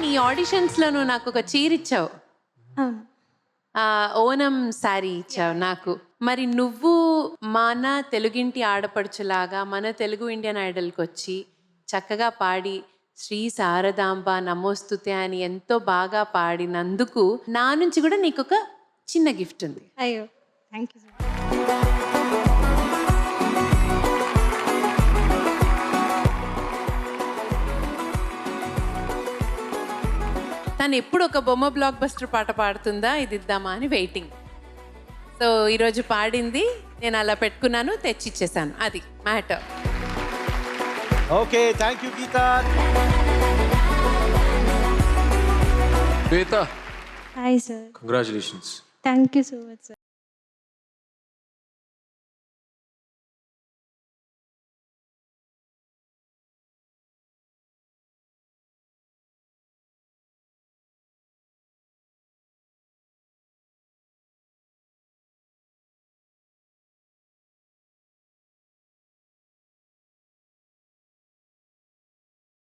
నీ ఆడిషన్స్లో నువ్వు నాకు ఒక చీర ఇచ్చావు, అవును. ఓనం శారీ ఇచ్చావు నాకు. మరి నువ్వు మన తెలుగింటి ఆడపడుచులాగా మన తెలుగు ఇండియన్ ఐడల్కి వచ్చి చక్కగా పాడి శ్రీ శారదాంబ నమోస్తుతే అని ఎంతో బాగా పాడినందుకు నా నుంచి కూడా నీకు ఒక చిన్న గిఫ్ట్ ఉంది. అయ్యో, థ్యాంక్ యూ. తను ఎప్పుడు ఒక బొమ్మ బ్లాక్ బస్టర్ పాట పాడుతుందా ఇది ఇద్దామా అని వెయిటింగ్. సో ఈరోజు పాడింది, నేను అలా పెట్టుకున్నాను, తెచ్చిచ్చేసాను. అది matter. Okay, thank you Geeta. Shweta, hi sir, congratulations. Thank you so much sir.